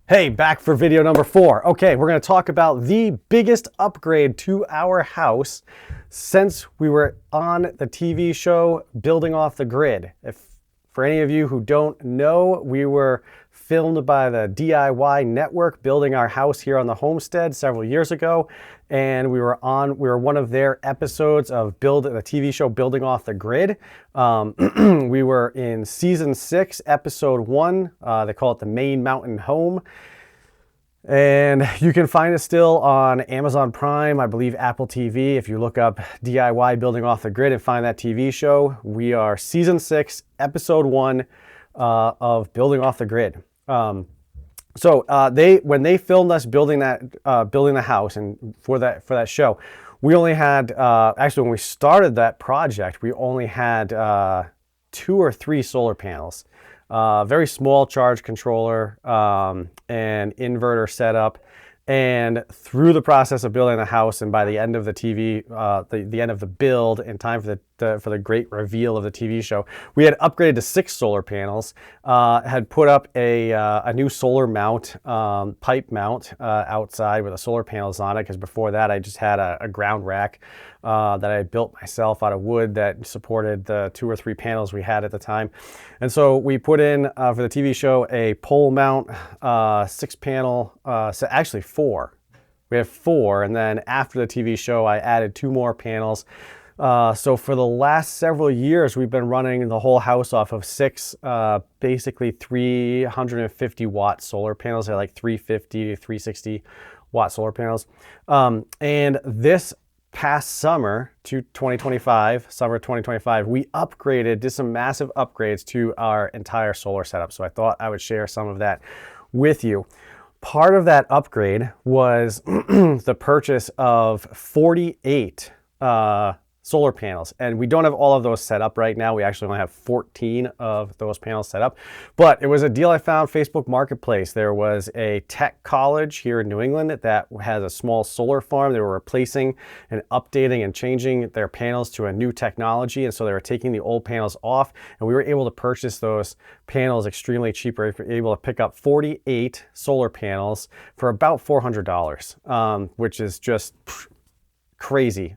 Hey, back for video number 4. Okay, we're going to talk about the biggest upgrade to our house since we were on the TV show Building Off the Grid. For any of you who don't know, we were filmed by the DIY network building our house here on the Homestead several years ago, and we were one of their episodes of the TV show Building Off the Grid. We were in season 6, episode 1. They call it the Main Mountain Home. And you can find it still on Amazon Prime, I believe Apple TV. If you look up DIY Building Off the Grid and find that TV show, we are season 6, episode 1 of Building Off the Grid. When they filmed us building the house, and for that show, we only had actually when we started that project, we only had 2 or 3 solar panels. Very small charge controller and inverter setup, and through the process of building the house, and by the end of the the end of the build, in time for the great reveal of the TV show, we had upgraded to 6 solar panels. Had put up a new solar mount, pipe mount outside with the solar panels on it, because before that I just had a ground rack that I had built myself out of wood that supported the 2 or 3 panels we had at the time. And so we put in for the TV show a pole mount, 6 panel, so actually 4. We have 4, and then after the TV show I added 2 more panels. So for the last several years we've been running the whole house off of 6 basically 350 watt solar panels. They're like 350 to 360 watt solar panels. And this past summer to 2025, summer 2025, we did some massive upgrades to our entire solar setup. So I thought I would share some of that with you. Part of that upgrade was the purchase of 48 solar panels, and we don't have all of those set up right now. We actually only have 14 of those panels set up, but it was a deal I found Facebook Marketplace. There was a tech college here in New England that has a small solar farm. They were replacing and updating and changing their panels to a new technology, and so they were taking the old panels off, and we were able to purchase those panels extremely cheap. We were able to pick up 48 solar panels for about $400, which is just crazy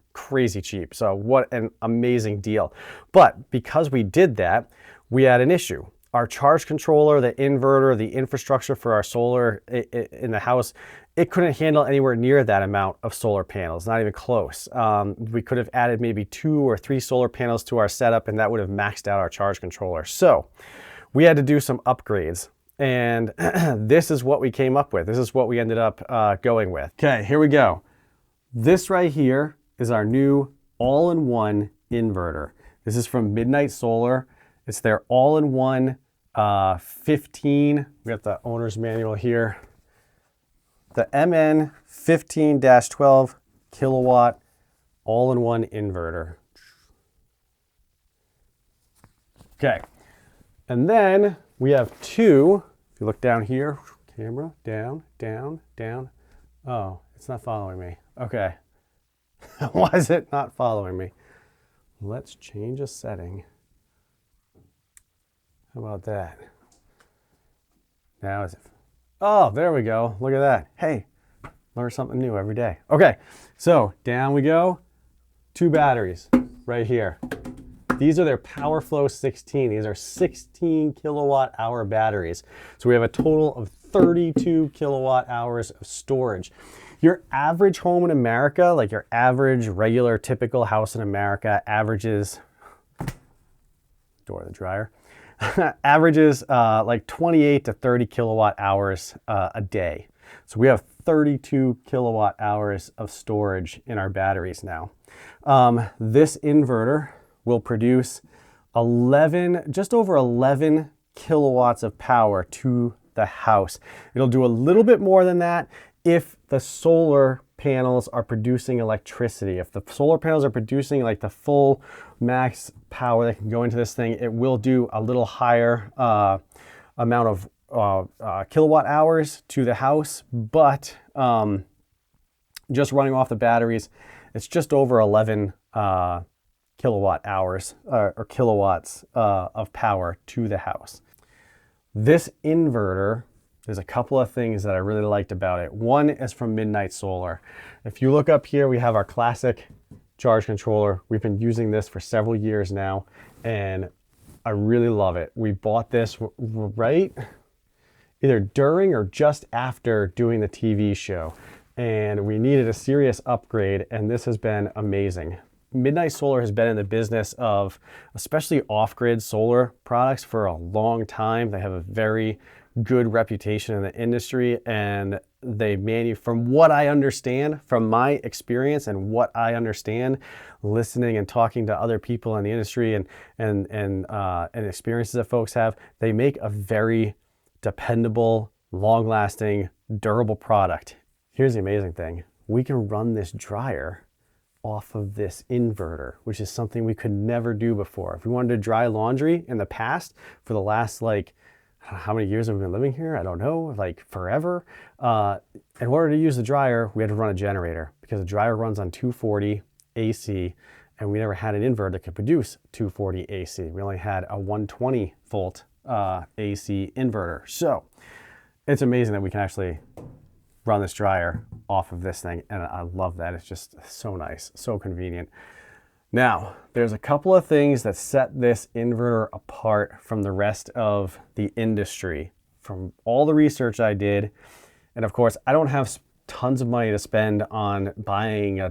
cheap. So what an amazing deal. But because we did that, we had an issue. Our charge controller, the inverter, the infrastructure for our solar in the house, it couldn't handle anywhere near that amount of solar panels, not even close. We could have added maybe 2 or 3 solar panels to our setup, and that would have maxed out our charge controller. So we had to do some upgrades, and this is what we came up with. This is what we ended up going with. Okay, here we go. This right here is our new all-in-one inverter. This is from Midnite Solar. It's their all-in-one 15, we got the owner's manual here, the MN 15-12 kilowatt all-in-one inverter. Okay, and then we have 2, if you look down here, camera, down, down, down. Oh, it's not following me. Okay. Why is it not following me? Let's change a setting. How about that? Now is it? Oh, there we go. Look at that. Hey, learn something new every day. Okay, so down we go. 2 batteries right here. These are their Powerflow 16. These are 16 kilowatt hour batteries. So we have a total of 32 kilowatt hours of storage. Your average home in America, like your average regular typical house in America, averages, door of the dryer, averages like 28 to 30 kilowatt hours a day. So we have 32 kilowatt hours of storage in our batteries now. This inverter will produce just over 11 kilowatts of power to the house. It'll do a little bit more than that if the solar panels are producing electricity. If the solar panels are producing like the full max power that can go into this thing, it will do a little higher amount of kilowatt hours to the house, but just running off the batteries, it's just over 11 kilowatt hours or kilowatts of power to the house. This inverter there's a couple of things that I really liked about it. One is from Midnite Solar. If you look up here, we have our classic charge controller. We've been using this for several years now, and I really love it. We bought this right either during or just after doing the TV show, and we needed a serious upgrade, and this has been amazing. Midnite Solar has been in the business of especially off-grid solar products for a long time. They have a very good reputation in the industry, and from what I understand, from my experience and what I understand, listening and talking to other people in the industry and experiences that folks have, they make a very dependable, long-lasting, durable product. Here's the amazing thing. We can run this dryer off of this inverter, which is something we could never do before. If we wanted to dry laundry in the past for the last, like, how many years have we been living here? I don't know, like forever. In order to use the dryer, we had to run a generator because the dryer runs on 240 AC, and we never had an inverter that could produce 240 AC. We only had a 120 volt AC inverter. So it's amazing that we can actually run this dryer off of this thing, and I love that. It's just so nice, so convenient. Now, there's a couple of things that set this inverter apart from the rest of the industry. From all the research I did, and of course, I don't have tons of money to spend on buying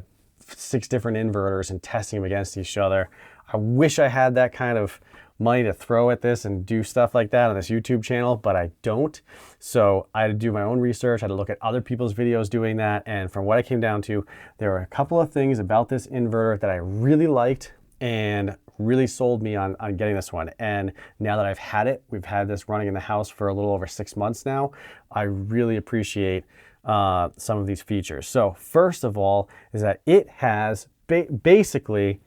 6 different inverters and testing them against each other. I wish I had that kind of money to throw at this and do stuff like that on this YouTube channel, but I don't. So I had to do my own research. I had to look at other people's videos doing that. And from what I came down to, there were a couple of things about this inverter that I really liked and really sold me on getting this one. And now that I've had it, we've had this running in the house for a little over 6 months now, I really appreciate some of these features. So first of all is that it has basically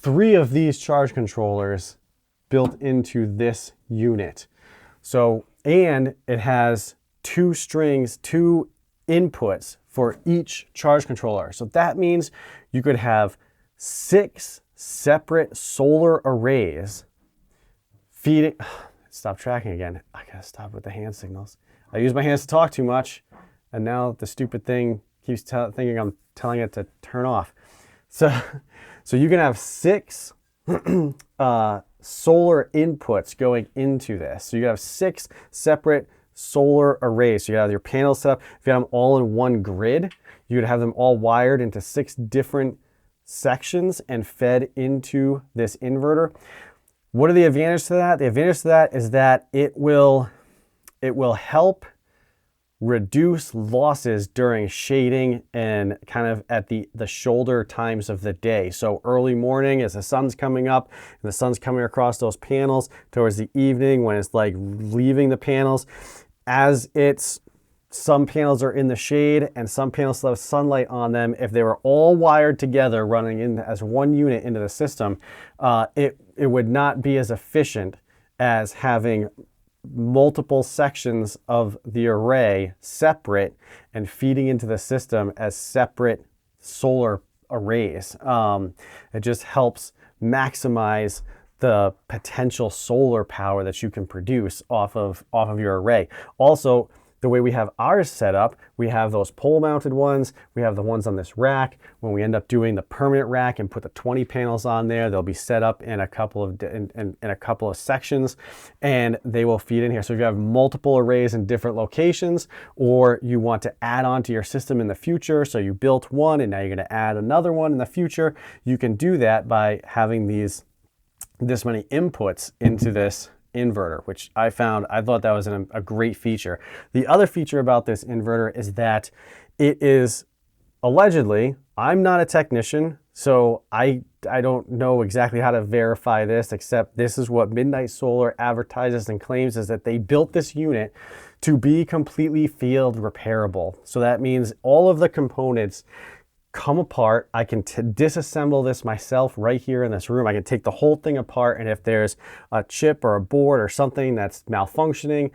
3 of these charge controllers built into this unit. So, and it has 2 inputs for each charge controller. So that means you could have 6 separate solar arrays feeding. Stop tracking again. I gotta stop with the hand signals. I use my hands to talk too much, and now the stupid thing keeps thinking I'm telling it to turn off. So you can have 6 solar inputs going into this. So you have 6 separate solar arrays. So you have your panels set up. If you have them all in one grid, you would have them all wired into 6 different sections and fed into this inverter. What are the advantages to that? The advantage to that is that it will help reduce losses during shading and kind of at the shoulder times of the day. So early morning as the sun's coming up and the sun's coming across those panels, towards the evening when it's like leaving the panels, some panels are in the shade and some panels still have sunlight on them. If they were all wired together running in as one unit into the system, it would not be as efficient as having multiple sections of the array separate and feeding into the system as separate solar arrays. It just helps maximize the potential solar power that you can produce off of your array. Also, the way we have ours set up, we have those pole mounted ones, we have the ones on this rack. When we end up doing the permanent rack and put the 20 panels on there, they'll be set up in a couple of sections, and they will feed in here. So if you have multiple arrays in different locations, or you want to add on to your system in the future, so you built one and now you're gonna add another one in the future, you can do that by having this many inputs into this inverter, which I thought that was a great feature. The other feature about this inverter is that it is allegedly, I'm not a technician, so I don't know exactly how to verify this, except this is what Midnite Solar advertises and claims, is that they built this unit to be completely field repairable. So that means all of the components come apart. I can disassemble this myself right here in this room. I can take the whole thing apart, and if there's a chip or a board or something that's malfunctioning,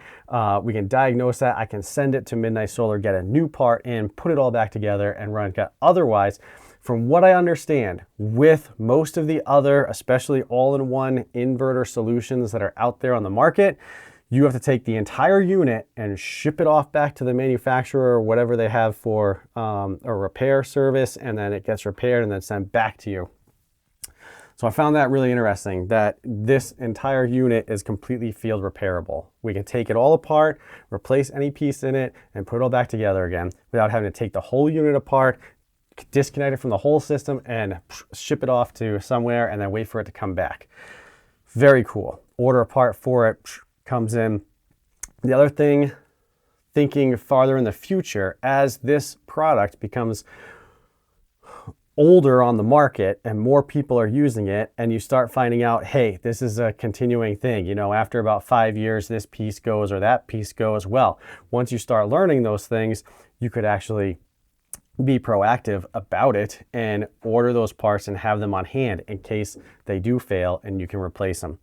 we can diagnose that. I can send it to Midnite Solar, get a new part in, put it all back together and run it. Otherwise, from what I understand, with most of the other, especially all-in-one inverter solutions that are out there on the market, you have to take the entire unit and ship it off back to the manufacturer or whatever they have for a repair service, and then it gets repaired and then sent back to you. So I found that really interesting, that this entire unit is completely field repairable. We can take it all apart, replace any piece in it, and put it all back together again without having to take the whole unit apart, disconnect it from the whole system, and ship it off to somewhere and then wait for it to come back. Very cool. Order a part for it, comes in. The other thing, thinking farther in the future, as this product becomes older on the market and more people are using it, and you start finding out, hey, this is a continuing thing. You know, after about 5 years, this piece goes or that piece goes. Well, once you start learning those things, you could actually be proactive about it and order those parts and have them on hand in case they do fail and you can replace them.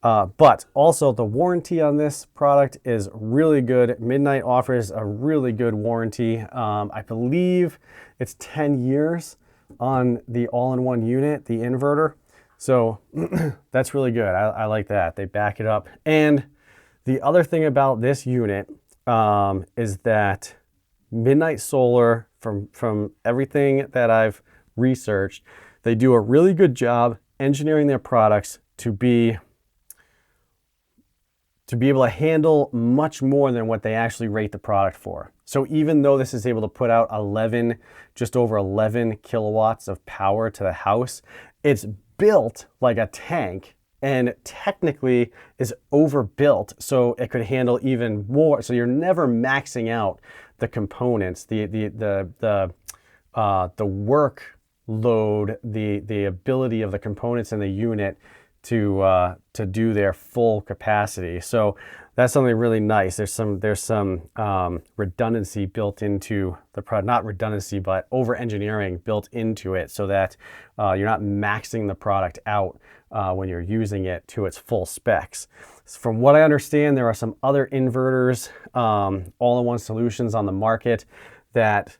But also the warranty on this product is really good. Midnite offers a really good warranty. I believe it's 10 years on the all-in-one unit, the inverter. So that's really good. I like that. They back it up. And the other thing about this unit is that Midnite Solar, from everything that I've researched, they do a really good job engineering their products to be able to handle much more than what they actually rate the product for. So even though this is able to put out just over 11 kilowatts of power to the house, it's built like a tank and technically is overbuilt, so it could handle even more. So you're never maxing out the components, the workload, the ability of the components in the unit to do their full capacity. So that's something really nice. There's some redundancy built into the product, not redundancy, but over engineering built into it, so that you're not maxing the product out when you're using it to its full specs. From what I understand, there are some other inverters, all-in-one solutions on the market that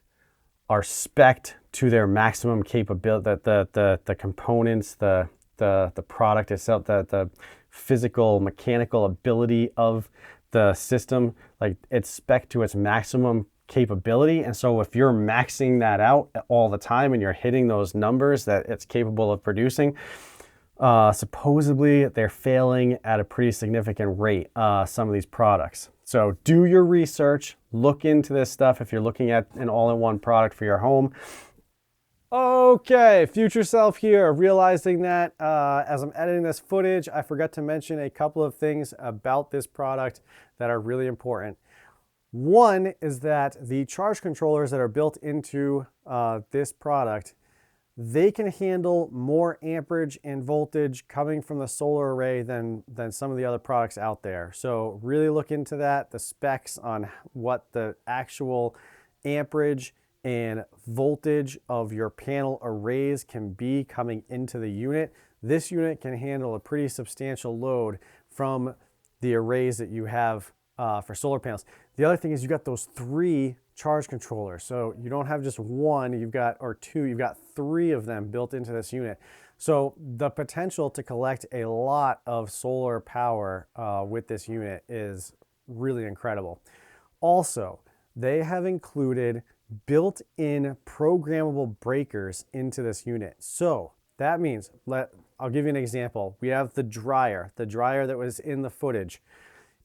are spec'd to their maximum capability, the components, the product itself, the physical, mechanical ability of the system, like it's spec'd to its maximum capability. And so if you're maxing that out all the time and you're hitting those numbers that it's capable of producing, supposedly they're failing at a pretty significant rate, some of these products. So do your research, look into this stuff if you're looking at an all-in-one product for your home. Okay, future self here, realizing that as I'm editing this footage, I forgot to mention a couple of things about this product that are really important. One is that the charge controllers that are built into this product, they can handle more amperage and voltage coming from the solar array than some of the other products out there. So really look into that, the specs on what the actual amperage and voltage of your panel arrays can be coming into the unit. This unit can handle a pretty substantial load from the arrays that you have for solar panels. The other thing is you got those 3 charge controllers. So you don't have just one, or two, you've got 3 of them built into this unit. So the potential to collect a lot of solar power with this unit is really incredible. Also, they have included built-in programmable breakers into this unit. So that means, I'll give you an example. We have the dryer that was in the footage.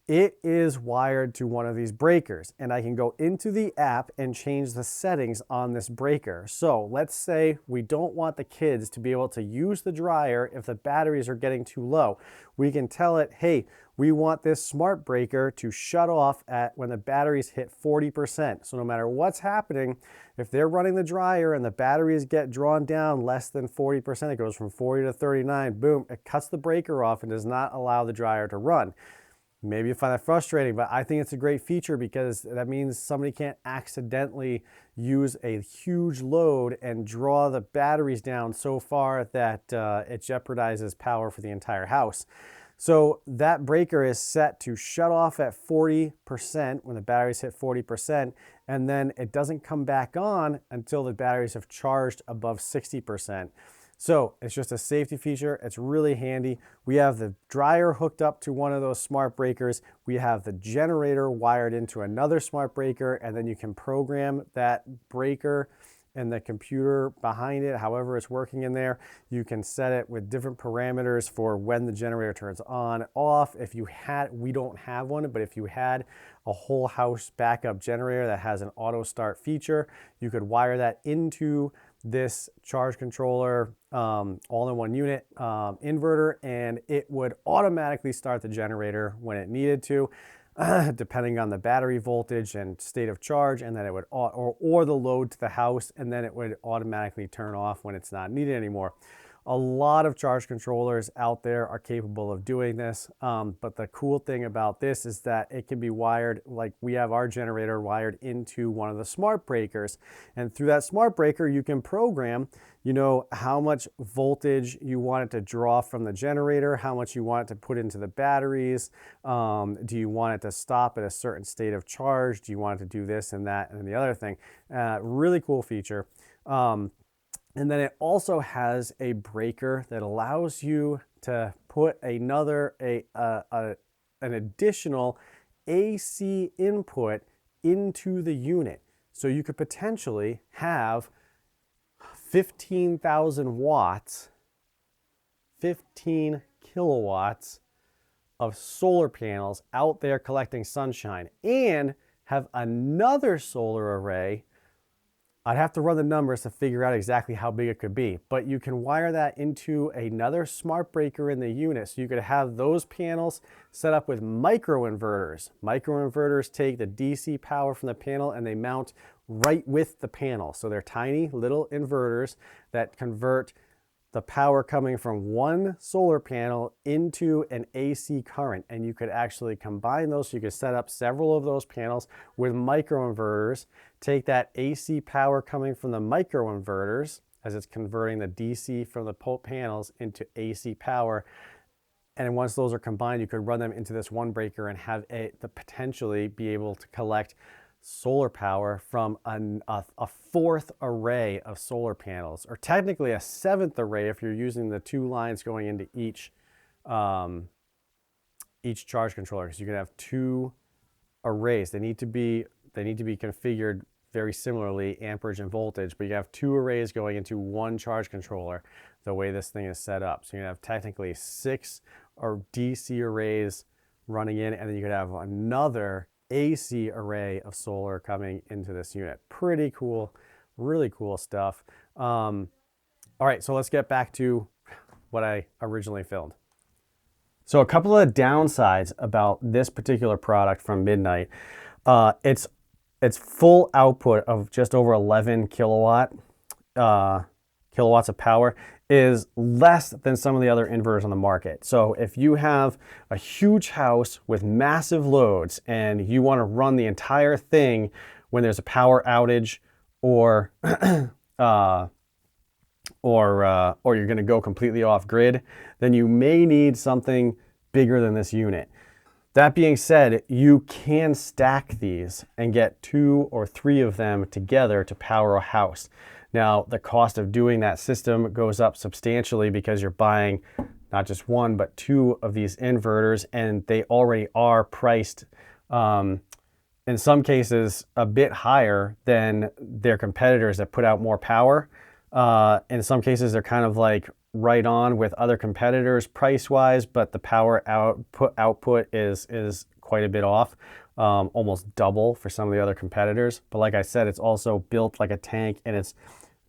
It is wired to one of these breakers, and I can go into the app and change the settings on this breaker. So let's say we don't want the kids to be able to use the dryer if the batteries are getting too low. We can tell it, hey, we want this smart breaker to shut off when the batteries hit 40%. So no matter what's happening, if they're running the dryer and the batteries get drawn down less than 40%, it goes from 40 to 39, boom, it cuts the breaker off and does not allow the dryer to run. Maybe you find that frustrating, but I think it's a great feature because that means somebody can't accidentally use a huge load and draw the batteries down so far that it jeopardizes power for the entire house. So that breaker is set to shut off at 40% when the batteries hit 40%, and then it doesn't come back on until the batteries have charged above 60%. So it's just a safety feature. It's really handy. We have the dryer hooked up to one of those smart breakers. We have the generator wired into another smart breaker, and then you can program that breaker and the computer behind it, however it's working in there. You can set it with different parameters for when the generator turns on, off. If you had, we don't have one, but if you had a whole house backup generator that has an auto start feature, you could wire that into this charge controller all-in-one unit inverter, and it would automatically start the generator when it needed to, depending on the battery voltage and state of charge, and then it would or the load to the house, and then it would automatically turn off when it's not needed anymore. A lot of charge controllers out there are capable of doing this, but the cool thing about this is that it can be wired, like we have our generator wired into one of the smart breakers, and through that smart breaker you can program, you know, how much voltage you want it to draw from the generator, how much you want it to put into the batteries, do you want it to stop at a certain state of charge, do you want it to do this and that and the other thing. Really cool feature. And then it also has a breaker that allows you to put an additional AC input into the unit. So you could potentially have 15,000 watts, 15 kilowatts of solar panels out there collecting sunshine, and have another solar array. I'd have to run the numbers to figure out exactly how big it could be, but you can wire that into another smart breaker in the unit. So you could have those panels set up with microinverters. Microinverters take the DC power from the panel and they mount right with the panel. So they're tiny little inverters that convert the power coming from one solar panel into an AC current, and you could actually combine those. So you could set up several of those panels with microinverters, take that AC power coming from the microinverters as it's converting the DC from the panels into AC power, and once those are combined, you could run them into this one breaker and have the potentially be able to collect solar power from a fourth array of solar panels, or technically a seventh array if you're using the two lines going into each charge controller. So you can have two arrays. They need to be configured very similarly, amperage and voltage, but you have two arrays going into one charge controller the way this thing is set up. So you can have technically 6 DC arrays running in, and then you could have another AC array of solar coming into this unit. Pretty cool, really cool stuff. All right, so let's get back to what I originally filmed. So a couple of downsides about this particular product from Midnite. Its full output of just over 11 kilowatts of power is less than some of the other inverters on the market. So if you have a huge house with massive loads and you want to run the entire thing when there's a power outage, or you're going to go completely off grid, then you may need something bigger than this unit. That being said, you can stack these and get 2 or 3 of them together to power a house. Now, the cost of doing that system goes up substantially because you're buying not just 1, but 2 of these inverters, and they already are priced, in some cases, a bit higher than their competitors that put out more power. In some cases, they're kind of like right on with other competitors price-wise, but the power output is quite a bit off, almost double for some of the other competitors. But like I said, it's also built like a tank, and it's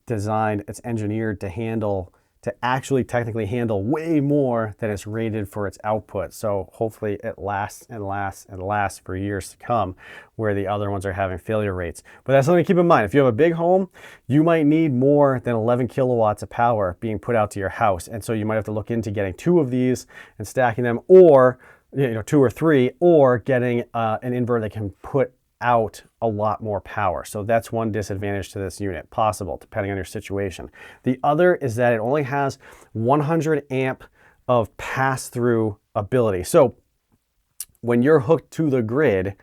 designed, it's engineered to actually technically handle way more than it's rated for its output. So hopefully it lasts and lasts and lasts for years to come, where the other ones are having failure rates. But that's something to keep in mind. If you have a big home, you might need more than 11 kilowatts of power being put out to your house. And so you might have to look into getting 2 of these and stacking them, or 2 or 3, or getting an inverter that can put out a lot more power. So that's one disadvantage to this unit, possible, depending on your situation. The other is that it only has 100 amp of pass-through ability. So when you're hooked to the grid,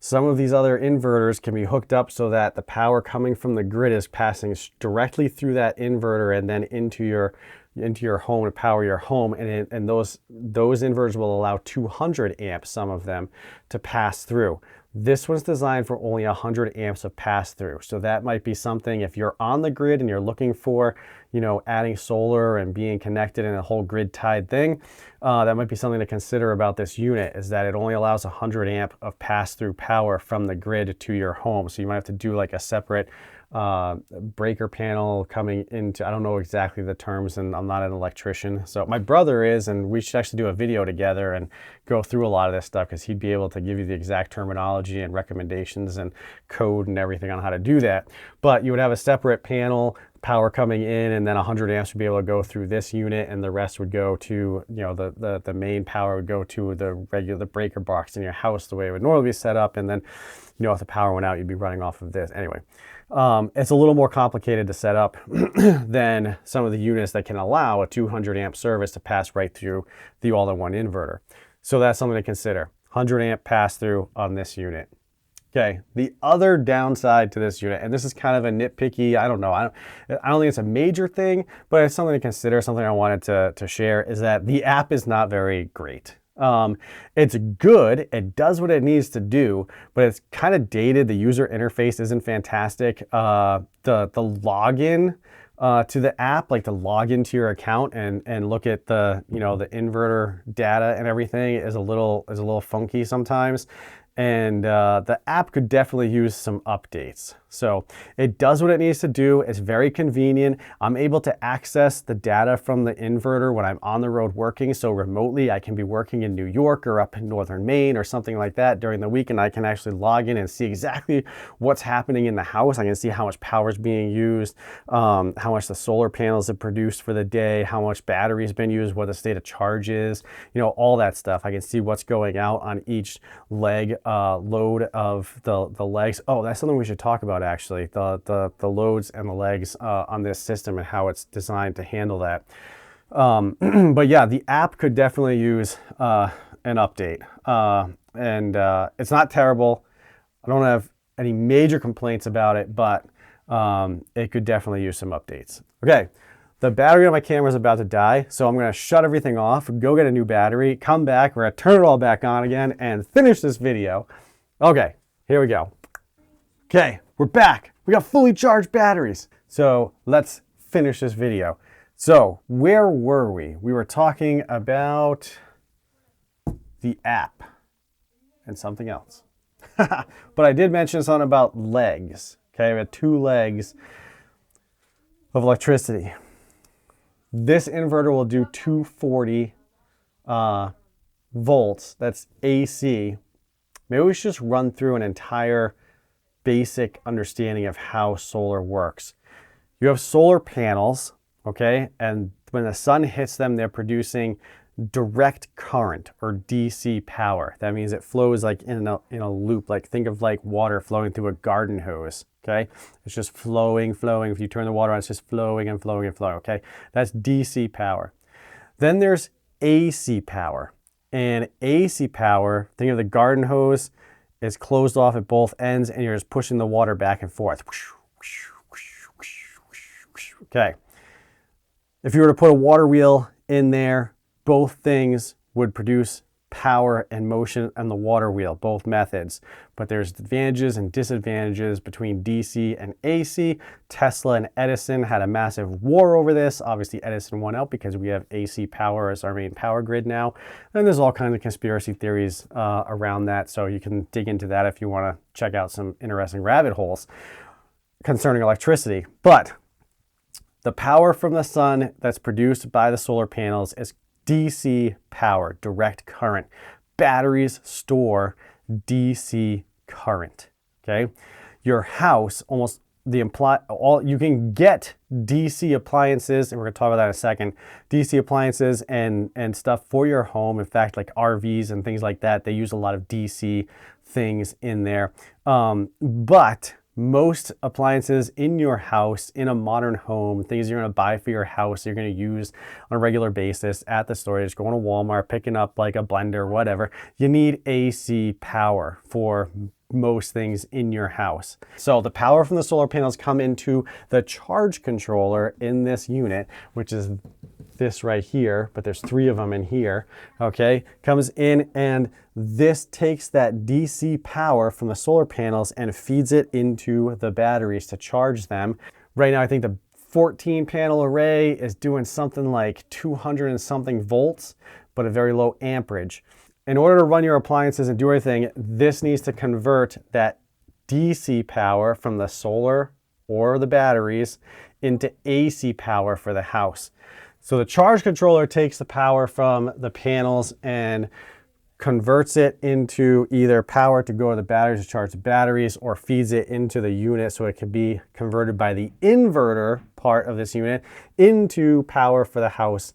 Some of these other inverters can be hooked up so that the power coming from the grid is passing directly through that inverter and then into your home to power your home. And those inverters will allow 200 amps, some of them, to pass through. This one's designed for only 100 amps of pass through. So that might be something, if you're on the grid and you're looking for, adding solar and being connected in a whole grid tied thing, that might be something to consider about this unit, is that it only allows 100 amp of pass through power from the grid to your home. So you might have to do like a separate breaker panel coming into, I don't know exactly the terms, and I'm not an electrician. So my brother is, and we should actually do a video together and go through a lot of this stuff, because he'd be able to give you the exact terminology and recommendations and code and everything on how to do that. But you would have a separate panel, power coming in, and then 100 amps would be able to go through this unit, and the rest would go to, the main power would go to the regular breaker box in your house the way it would normally be set up. And then, if the power went out, you'd be running off of this. Anyway, it's a little more complicated to set up than some of the units that can allow a 200 amp service to pass right through the all-in-one inverter. So that's something to consider. 100 amp pass through on this unit. Okay, the other downside to this unit, and this is kind of a nitpicky, I don't know, I don't think it's a major thing, but it's something to consider, something I wanted to share, is that the app is not very great. It's good, it does what it needs to do, but it's kind of dated. The user interface isn't fantastic. The login to the app, like to log into your account and look at the the inverter data and everything, is a little funky sometimes. And the app could definitely use some updates. So it does what it needs to do. It's very convenient. I'm able to access the data from the inverter when I'm on the road working. So remotely, I can be working in New York or up in northern Maine or something like that during the week, and I can actually log in and see exactly what's happening in the house. I can see how much power is being used, how much the solar panels have produced for the day, how much battery has been used, what the state of charge is, all that stuff. I can see what's going out on each leg, load of the legs. Oh, that's something we should talk about, actually, the loads and the legs on this system and how it's designed to handle that. But yeah, the app could definitely use an update, and it's not terrible. I don't have any major complaints about it, but it could definitely use some updates. Okay, the battery on my camera is about to die, so I'm going to shut everything off, go get a new battery, come back, we're going to turn it all back on again and finish this video. Okay, here we go. Okay, we're back. We got fully charged batteries. So let's finish this video. So where were we? We were talking about the app and something else. But I did mention something about legs. Okay, we had 2 legs of electricity. This inverter will do 240 volts. That's AC. Maybe we should just run through an entire basic understanding of how solar works. You have solar panels, okay? And when the sun hits them, they're producing direct current, or DC power. That means it flows like in a loop. Like, think of like water flowing through a garden hose, okay? It's just flowing. If you turn the water on, it's just flowing and flowing and flowing, okay? That's DC power. Then there's AC power. And AC power, think of the garden hose, is closed off at both ends, and you're just pushing the water back and forth. Okay. If you were to put a water wheel in there, both things would produce power and motion on the water wheel, both methods. But there's advantages and disadvantages between DC and AC. Tesla and Edison had a massive war over this. Obviously, Edison won out because we have AC power as our main power grid now. And there's all kinds of conspiracy theories around that. So you can dig into that if you want to check out some interesting rabbit holes concerning electricity. But the power from the sun that's produced by the solar panels is DC power, direct current. Batteries store DC current, okay? Your house, you can get DC appliances, and we're gonna talk about that in a second, DC appliances and stuff for your home. In fact, like RVs and things like that, they use a lot of DC things in there. But most appliances in your house, in a modern home, things you're going to buy for your house, you're going to use on a regular basis at the store, just going to Walmart, picking up like a blender, whatever, you need AC power for most things in your house. So the power from the solar panels come into the charge controller in this unit, which is this right here, but there's 3 of them in here, okay? Comes in, and this takes that DC power from the solar panels and feeds it into the batteries to charge them. Right now, I think the 14 panel array is doing something like 200 and something volts, but a very low amperage. In order to run your appliances and do everything, this needs to convert that DC power from the solar or the batteries into AC power for the house. So the charge controller takes the power from the panels and converts it into either power to go to the batteries to charge the batteries, or feeds it into the unit so it can be converted by the inverter part of this unit into power for the house,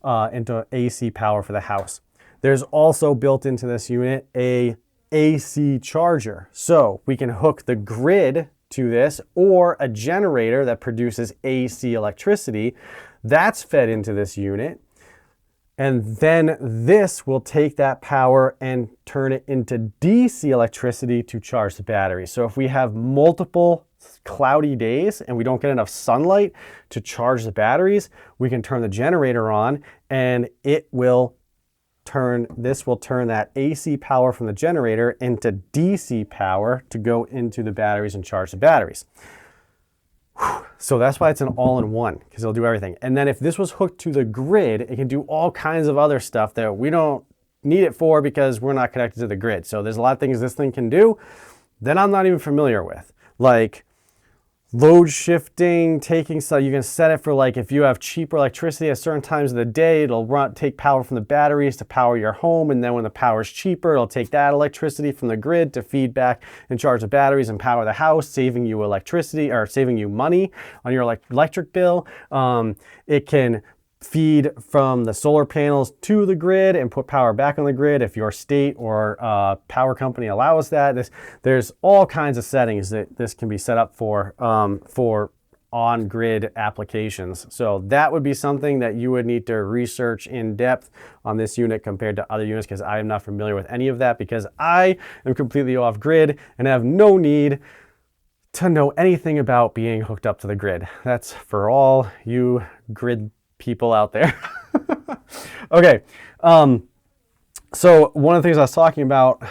into AC power for the house. There's also built into this unit a AC charger. So we can hook the grid to this, or a generator that produces AC electricity. That's fed into this unit. And then this will take that power and turn it into DC electricity to charge the battery. So if we have multiple cloudy days and we don't get enough sunlight to charge the batteries, we can turn the generator on, and this will turn that AC power from the generator into DC power to go into the batteries and charge the batteries. So that's why it's an all-in-one, because it'll do everything. And then if this was hooked to the grid, it can do all kinds of other stuff that we don't need it for because we're not connected to the grid. So there's a lot of things this thing can do that I'm not even familiar with, like load shifting, taking stuff. You can set it for, like, if you have cheaper electricity at certain times of the day, it'll take power from the batteries to power your home. And then when the power is cheaper, it'll take that electricity from the grid to feed back and charge the batteries and power the house, saving you electricity, or saving you money on your electric bill. It can feed from the solar panels to the grid and put power back on the grid if your state or power company allows that. There's all kinds of settings that this can be set up for on-grid applications. So that would be something that you would need to research in depth on this unit compared to other units, because I am not familiar with any of that, because I am completely off-grid and have no need to know anything about being hooked up to the grid. That's for all you grid people out there. Okay, so one of the things I was talking about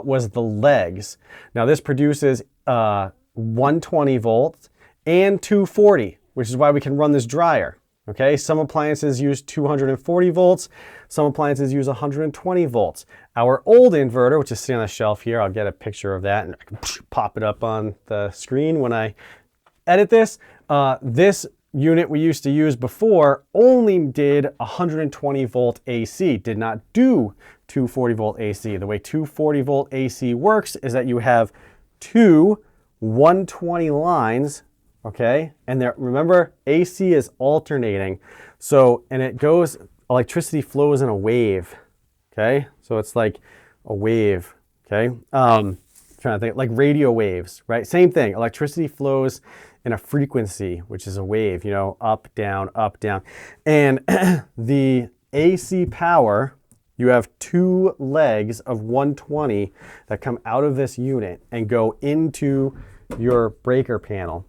was the legs. Now this produces 120 volts and 240, which is why we can run this dryer. Okay, some appliances use 240 volts, some appliances use 120 volts. Our old inverter, which is sitting on the shelf here, I'll get a picture of that and I can pop it up on the screen when I edit this. This unit we used to use before only did 120 volt AC, did not do 240 volt AC. The way 240 volt AC works is that you have two 120 lines, okay? And there, remember, AC is alternating. So, and it goes, electricity flows in a wave, okay? So it's like a wave, okay? Trying to think, like radio waves, right? Same thing, electricity flows in a frequency, which is a wave, you know, up, down, up, down. And the AC power, you have two legs of 120 that come out of this unit and go into your breaker panel.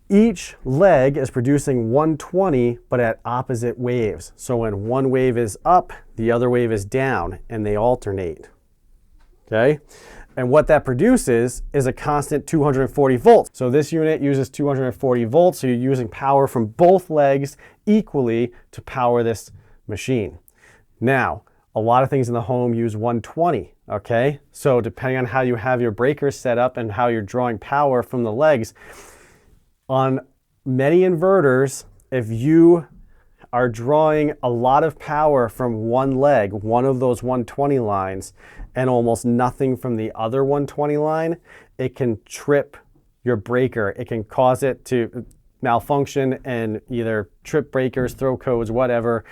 Each leg is producing 120, but at opposite waves. So when one wave is up, the other wave is down, and they alternate, okay? And what that produces is a constant 240 volts. So this unit uses 240 volts, so you're using power from both legs equally to power this machine. Now, a lot of things in the home use 120, okay? So depending on how you have your breakers set up and how you're drawing power from the legs, on many inverters, if you are drawing a lot of power from one leg, one of those 120 lines, and almost nothing from the other 120 line, it can trip your breaker. It can cause it to malfunction and either trip breakers, throw codes, whatever,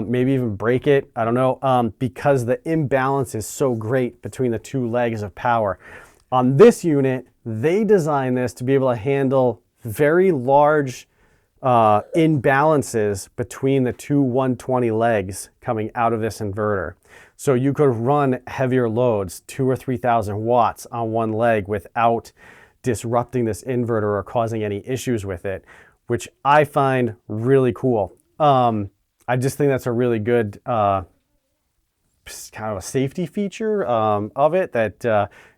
maybe even break it, I don't know, because the imbalance is so great between the two legs of power. On this unit, they designed this to be able to handle very large imbalances between the two 120 legs coming out of this inverter. So you could run heavier loads, 2,000 or 3,000 watts on one leg without disrupting this inverter or causing any issues with it, which I find really cool. I just think that's a really good kind of a safety feature of it, that you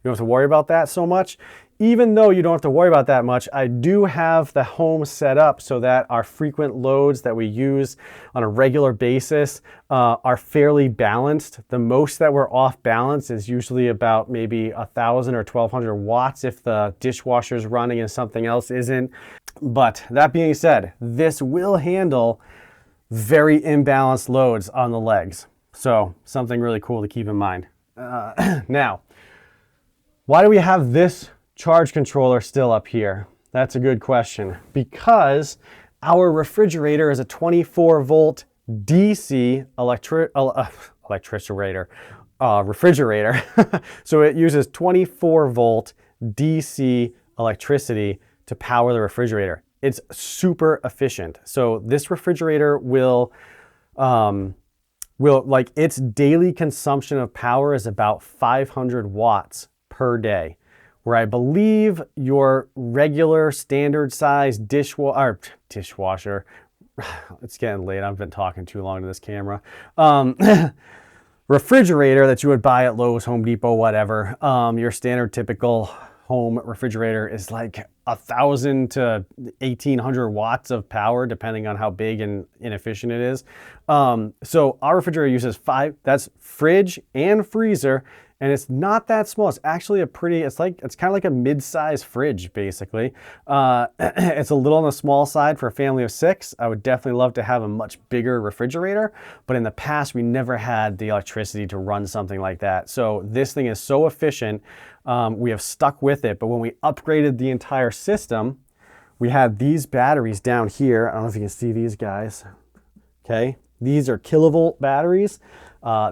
don't have to worry about that so much. Even though you don't have to worry about that much, I do have the home set up so that our frequent loads that we use on a regular basis are fairly balanced. The most that we're off balance is usually about maybe 1,000 or 1,200 watts if the dishwasher's running and something else isn't. But that being said, this will handle very imbalanced loads on the legs. So something really cool to keep in mind. Now, why do we have this charge controller still up here? That's a good question. Because our refrigerator is a 24 volt DC refrigerator. So it uses 24 volt DC electricity to power the refrigerator. It's super efficient. So this refrigerator will like, its daily consumption of power is about 500 watts per day, where I believe your regular standard size dishwasher, it's getting late, I've been talking too long to this camera, refrigerator that you would buy at Lowe's, Home Depot, whatever, your standard typical home refrigerator is like 1,000 to 1,800 watts of power, depending on how big and inefficient it is. So our refrigerator uses that's fridge and freezer, and it's not that small. It's actually it's kind of like a mid-size fridge, basically. It's a little on the small side for a family of 6. I would definitely love to have a much bigger refrigerator, but in the past, we never had the electricity to run something like that. So this thing is so efficient, we have stuck with it. But when we upgraded the entire system, we had these batteries down here. I don't know if you can see these guys. Okay, these are kilovolt batteries.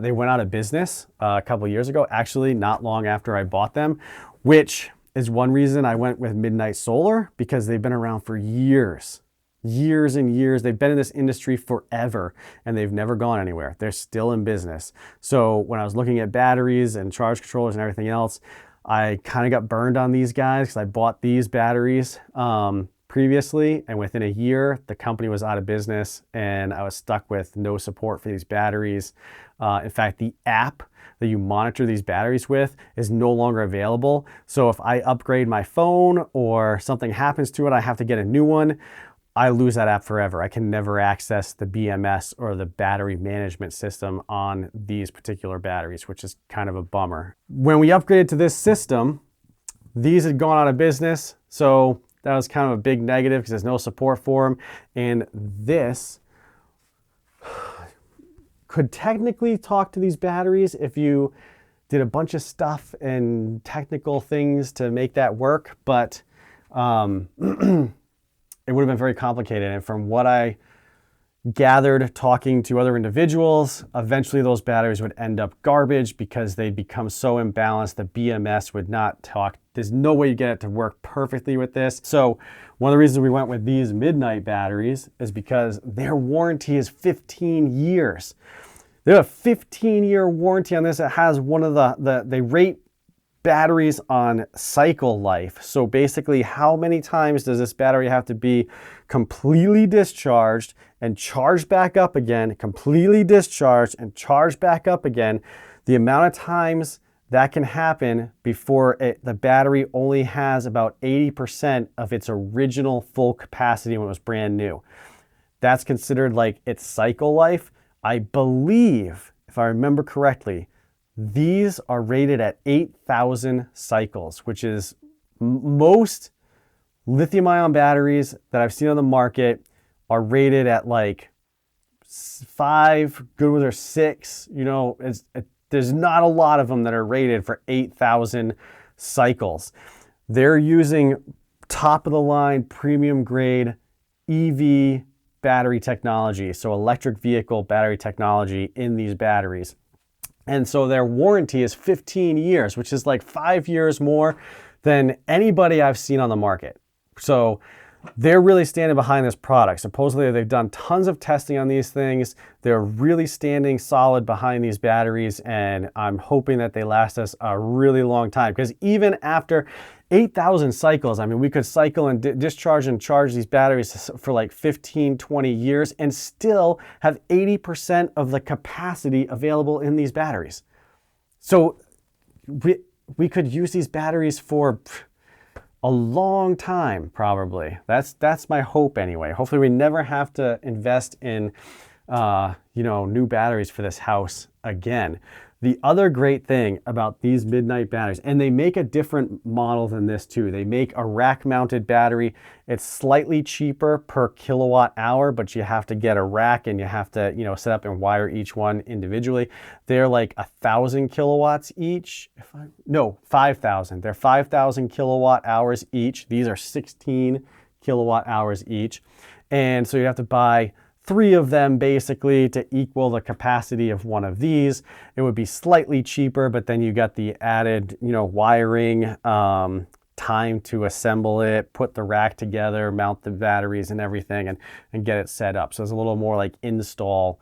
They went out of business a couple of years ago, actually not long after I bought them, which is one reason I went with Midnite Solar, because they've been around for years and years. They've been in this industry forever, and they've never gone anywhere. They're still in business. So when I was looking at batteries and charge controllers and everything else, I kind of got burned on these guys because I bought these batteries previously, and within a year the company was out of business and I was stuck with no support for these batteries. In fact, the app that you monitor these batteries with is no longer available. So if I upgrade my phone or something happens to it, I have to get a new one, I lose that app forever. I can never access the BMS or the battery management system on these particular batteries, which is kind of a bummer. When we upgraded to this system, these had gone out of business, so that was kind of a big negative because there's no support for them. And this could technically talk to these batteries if you did a bunch of stuff and technical things to make that work, but it would have been very complicated. And from what I gathered talking to other individuals, eventually those batteries would end up garbage because they'd become so imbalanced the BMS would not talk. There's no way you get it to work perfectly with this. So one of the reasons we went with these Midnite batteries is because their warranty is 15 years. They have a 15-year warranty on this. It has one of they rate batteries on cycle life. So basically, how many times does this battery have to be completely discharged and charged back up again, completely discharged and charged back up again? The amount of times that can happen before the battery only has about 80% of its original full capacity when it was brand new. That's considered like its cycle life. I believe, if I remember correctly, these are rated at 8,000 cycles, which is most lithium-ion batteries that I've seen on the market are rated at like 5, good ones are 6. You know, there's not a lot of them that are rated for 8,000 cycles. They're using top-of-the-line, premium-grade EV battery technology, so electric vehicle battery technology in these batteries. And so their warranty is 15 years, which is like 5 years more than anybody I've seen on the market. So they're really standing behind this product. Supposedly they've done tons of testing on these things. They're really standing solid behind these batteries, and I'm hoping that they last us a really long time, because even after 8,000 cycles, I mean, we could cycle and discharge and charge these batteries for like 15, 20 years and still have 80% of the capacity available in these batteries. So we could use these batteries for a long time, probably. That's my hope anyway. Hopefully we never have to invest in new batteries for this house again. The other great thing about these Midnite batteries, and they make a different model than this too. They make a rack mounted battery. It's slightly cheaper per kilowatt hour, but you have to get a rack and you have to, set up and wire each one individually. They're like 1,000 kilowatts each. 5,000. They're 5,000 kilowatt hours each. These are 16 kilowatt hours each. And so you have to buy 3 of them basically to equal the capacity of one of these. It would be slightly cheaper, but then you got the added, wiring, time to assemble it, put the rack together, mount the batteries and everything, and get it set up. So there's a little more like install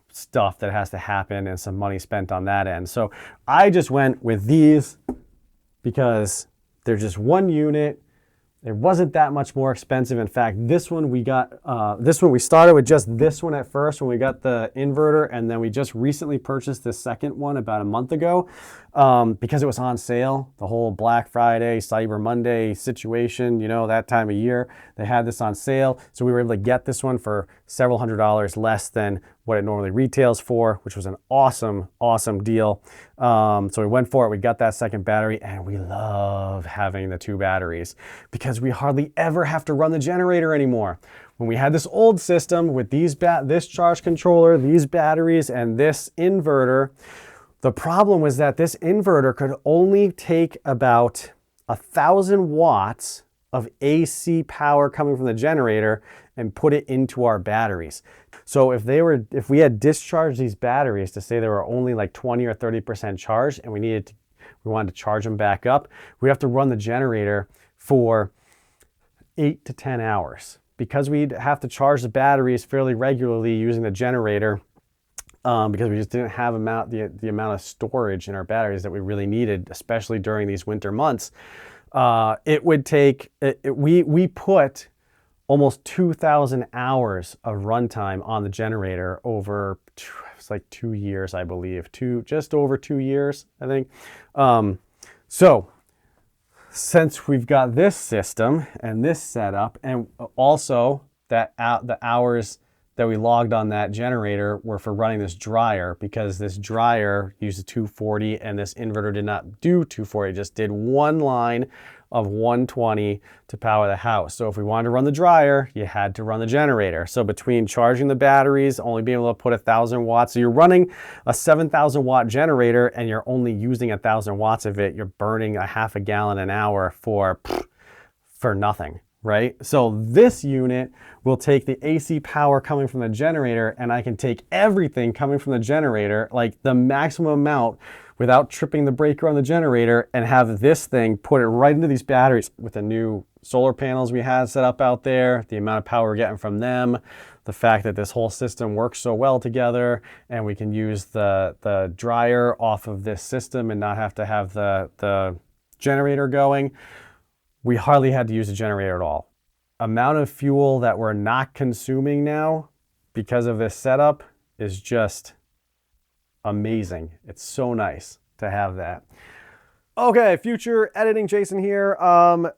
stuff that has to happen and some money spent on that end. So I just went with these because they're just one unit. It wasn't that much more expensive. In fact, this one we started with just this one at first when we got the inverter, and then we just recently purchased the second one about a month ago because it was on sale. The whole Black Friday, Cyber Monday situation, that time of year, they had this on sale. So we were able to get this one for several $100s less than what it normally retails for, which was an awesome, awesome deal. So we went for it. We got that second battery, and we love having the 2 batteries because we hardly ever have to run the generator anymore. When we had this old system with this charge controller, these batteries, and this inverter, the problem was that this inverter could only take about 1,000 watts of AC power coming from the generator and put it into our batteries. So if we had discharged these batteries to say they were only like 20 or 30% charged, and we wanted to charge them back up, we'd have to run the generator for 8 to 10 hours because we'd have to charge the batteries fairly regularly using the generator. Because we just didn't have the amount of storage in our batteries that we really needed, especially during these winter months. It would take, we put almost 2,000 hours of runtime on the generator over, it's like 2 years, I believe, just over 2 years, I think. So since we've got this system and this setup, and also that the hours that we logged on that generator were for running this dryer, because this dryer uses 240 and this inverter did not do 240, it just did one line of 120 to power the house. So if we wanted to run the dryer, you had to run the generator. So between charging the batteries, only being able to put 1,000 watts, so you're running a 7,000 watt generator and you're only using 1,000 watts of it, you're burning a half a gallon an hour for nothing. Right? So this unit will take the AC power coming from the generator, and I can take everything coming from the generator, like the maximum amount, without tripping the breaker on the generator, and have this thing put it right into these batteries with the new solar panels we had set up out there, the amount of power we're getting from them, the fact that this whole system works so well together, and we can use the dryer off of this system and not have to have the generator going. We hardly had to use a generator at all. Amount of fuel that we're not consuming now because of this setup is just amazing. It's so nice to have that. Okay, future editing Jason here.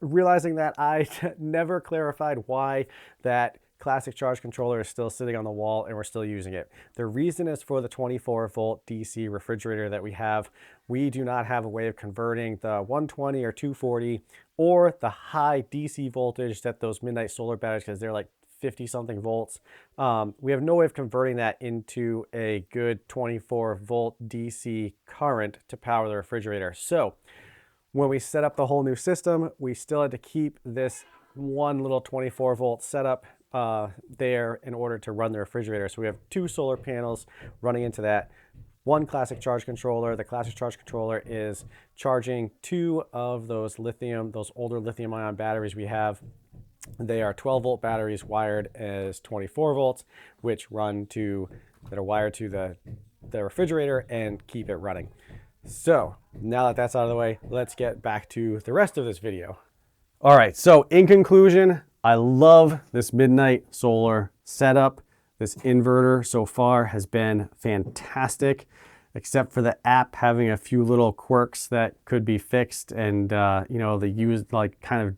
Realizing that I never clarified why that classic charge controller is still sitting on the wall and we're still using it. The reason is for the 24 volt DC refrigerator that we have. We do not have a way of converting the 120 or 240 or the high DC voltage that those Midnite solar batteries, because they're like 50 something volts. We have no way of converting that into a good 24 volt DC current to power the refrigerator. So when we set up the whole new system, we still had to keep this one little 24 volt setup there in order to run the refrigerator. So we have 2 solar panels running into that. one classic charge controller. The classic charge controller is charging 2 of those older lithium ion batteries we have. They are 12-volt batteries wired as 24 volts, that are wired to the refrigerator and keep it running. So now that that's out of the way, let's get back to the rest of this video. All right, so in conclusion, I love this Midnite solar setup. This inverter so far has been fantastic, except for the app having a few little quirks that could be fixed, and they use like kind of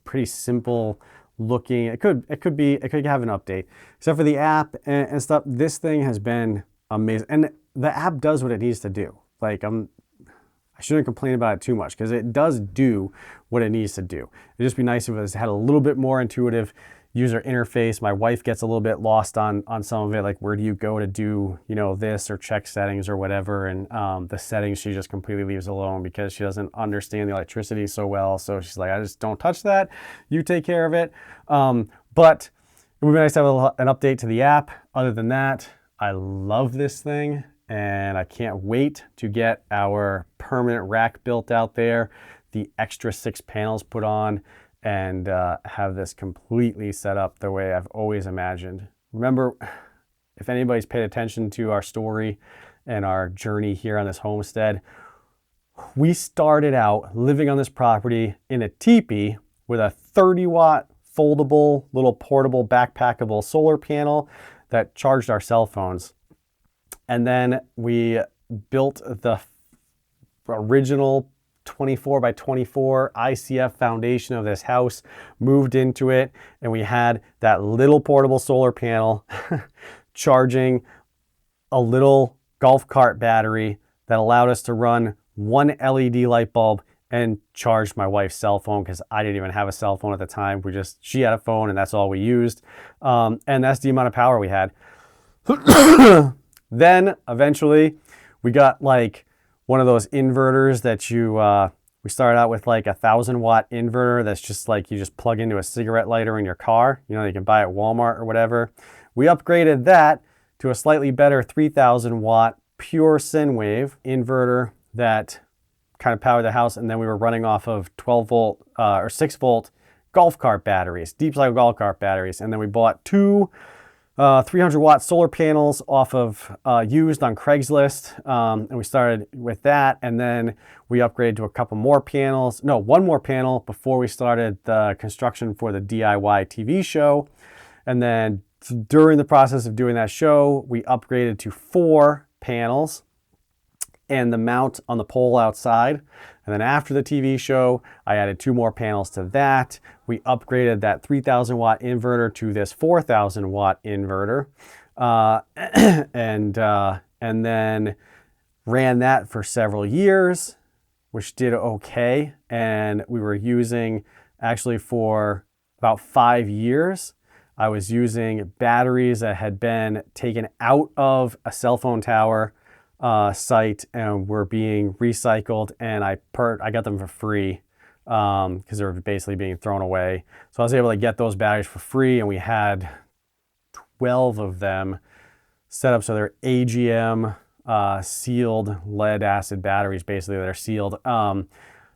pretty simple looking. It could have an update. Except for the app and stuff, this thing has been amazing, and the app does what it needs to do. Like I shouldn't complain about it too much because it does do what it needs to do. It'd just be nice if it had a little bit more intuitive user interface. My wife gets a little bit lost on some of it, like where do you go to do this or check settings or whatever, and the settings she just completely leaves alone because she doesn't understand the electricity so well. So she's like, I just don't touch that, you take care of it. But it would be nice to have an update to the app. Other than that, I love this thing, and I can't wait to get our permanent rack built out there, the extra 6 panels put on, and have this completely set up the way I've always imagined. Remember, if anybody's paid attention to our story and our journey here on this homestead, we started out living on this property in a teepee with a 30-watt foldable, little portable, backpackable solar panel that charged our cell phones. And then we built the original 24 by 24 ICF foundation of this house, moved into it, and we had that little portable solar panel charging a little golf cart battery that allowed us to run one LED light bulb and charge my wife's cell phone, because I didn't even have a cell phone at the time. She had a phone and that's all we used. And that's the amount of power we had. Then eventually we got like one of those inverters that we started out with, like a 1,000-watt inverter that's just like you just plug into a cigarette lighter in your car. You can buy at Walmart or whatever. We upgraded that to a slightly better 3,000-watt pure Synwave inverter that kind of powered the house, and then we were running off of 12-volt or 6-volt golf cart batteries, deep cycle golf cart batteries, and then we bought 2 300-watt solar panels off of used on Craigslist, and we started with that, and then we upgraded to a couple more panels. No, one more panel before we started the construction for the DIY TV show, and then during the process of doing that show, we upgraded to 4 panels and the mount on the pole outside. And then after the TV show, I added 2 more panels to that. We upgraded that 3,000-watt inverter to this 4,000-watt inverter, and then ran that for several years, which did okay. And we were using, actually for about 5 years, I was using batteries that had been taken out of a cell phone tower site and were being recycled, and I got them for free because they were basically being thrown away. So I was able to get those batteries for free, and we had 12 of them set up so they're AGM sealed lead acid batteries, basically. They're sealed.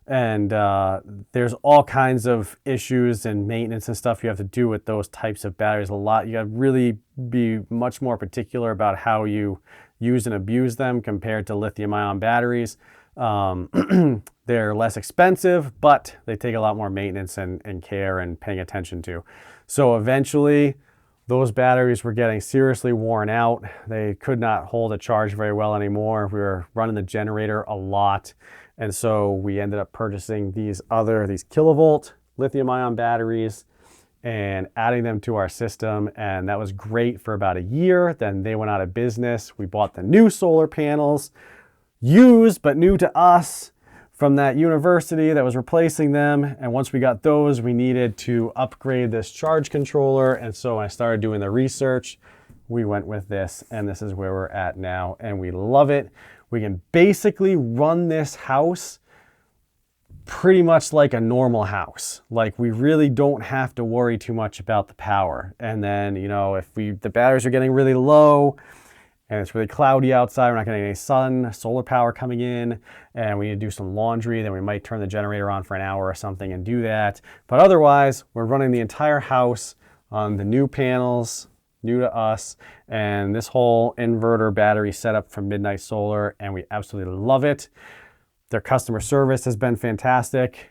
There's all kinds of issues and maintenance and stuff you have to do with those types of batteries. You got to really be much more particular about how you use and abuse them compared to lithium ion batteries. They're less expensive, but they take a lot more maintenance and care and paying attention to. So eventually those batteries were getting seriously worn out. They could not hold a charge very well anymore. We were running the generator a lot. And so we ended up purchasing these kilovolt lithium ion batteries and adding them to our system. And that was great for about a year. Then they went out of business. We bought the new solar panels, used but new to us, from that university that was replacing them. And once we got those, we needed to upgrade this charge controller. And so when I started doing the research, we went with this, and this is where we're at now. And we love it. We can basically run this house pretty much like a normal house. Like, we really don't have to worry too much about the power. And then, if the batteries are getting really low and it's really cloudy outside, we're not getting any sun, solar power coming in, and we need to do some laundry, then we might turn the generator on for an hour or something and do that. But otherwise, we're running the entire house on the new panels, new to us, and this whole inverter battery setup from Midnite Solar, and we absolutely love it. Their customer service has been fantastic.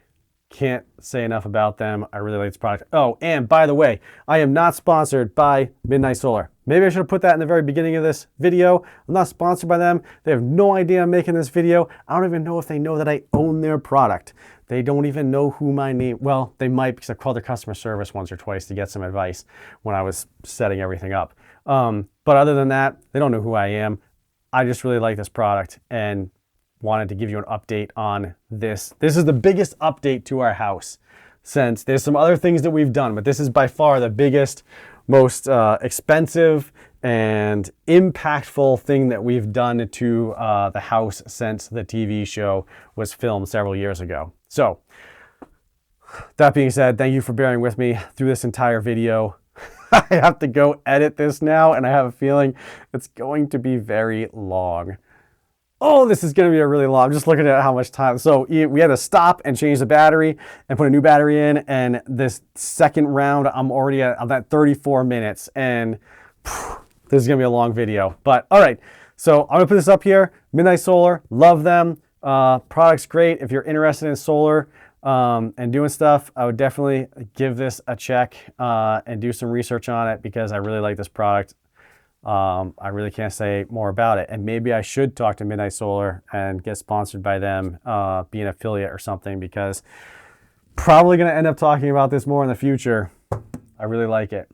Can't say enough about them. I really like this product. Oh, and by the way, I am not sponsored by Midnite Solar. Maybe I should have put that in the very beginning of this video. I'm not sponsored by them. They have no idea I'm making this video. I don't even know if they know that I own their product. They don't even know who my name, well, they might, because I called their customer service once or twice to get some advice when I was setting everything up. But other than that, they don't know who I am. I just really like this product and wanted to give you an update on this. This is the biggest update to our house, since there's some other things that we've done, but this is by far the biggest, most expensive and impactful thing that we've done to the house since the TV show was filmed several years ago. So that being said, thank you for bearing with me through this entire video. I have to go edit this now, and I have a feeling it's going to be very long. Oh, this is going to be a really long. I'm just looking at how much time. So we had to stop and change the battery and put a new battery in. And this second round, I'm at 34 minutes. And this is going to be a long video. But all right, so I'm going to put this up here. Midnite Solar, love them. Product's great. If you're interested in solar and doing stuff, I would definitely give this a check and do some research on it, because I really like this product. I really can't say more about it. And maybe I should talk to Midnite Solar and get sponsored by them, be an affiliate or something, because probably going to end up talking about this more in the future. I really like it.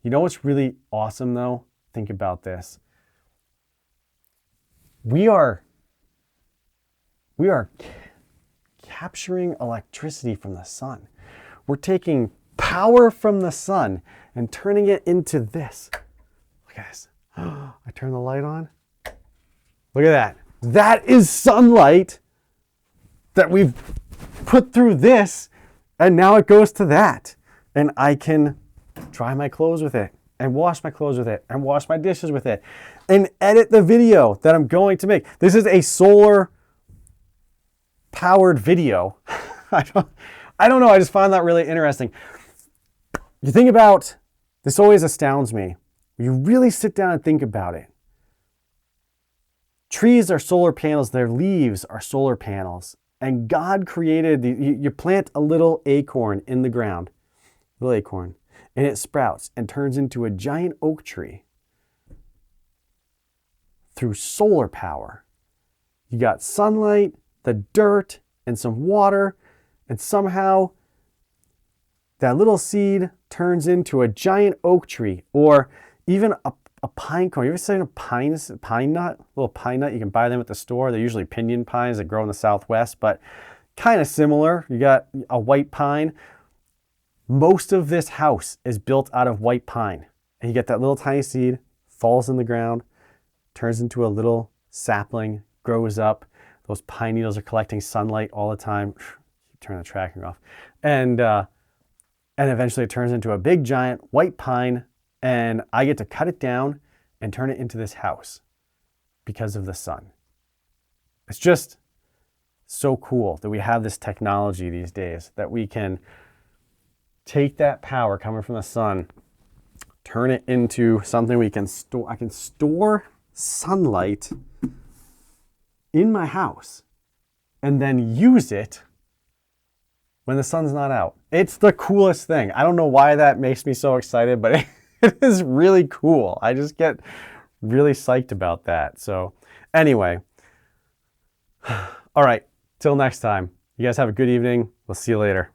You know what's really awesome though? Think about this. We are capturing electricity from the sun. We're taking power from the sun and turning it into this. Look at this. I turn the light on. Look at that. That is sunlight that we've put through this, and now it goes to that. And I can dry my clothes with it, and wash my clothes with it, and wash my dishes with it, and edit the video that I'm going to make. This is a solar powered video. I don't know. I just find that really interesting. You think about, this always astounds me. You really sit down and think about it. Trees are solar panels, their leaves are solar panels. And God created, you plant a little acorn in the ground, little acorn, and it sprouts and turns into a giant oak tree through solar power. You got sunlight, the dirt, and some water, and somehow that little seed turns into a giant oak tree, or even a pine cone. You ever seen a pine nut? A little pine nut, you can buy them at the store. They're usually pinyon pines that grow in the Southwest, but kind of similar. You got a white pine. Most of this house is built out of white pine. And you get that little tiny seed, falls in the ground, turns into a little sapling, grows up. Those pine needles are collecting sunlight all the time. Turn the tracking off. And eventually it turns into a big giant white pine, and I get to cut it down and turn it into this house because of the sun. It's just so cool that we have this technology these days, that we can take that power coming from the sun, turn it into something we can store. I can store sunlight in my house and then use it when the sun's not out. It's the coolest thing. I don't know why that makes me so excited, but it is really cool. I just get really psyched about that. So anyway, all right, till next time. You guys have a good evening. We'll see you later.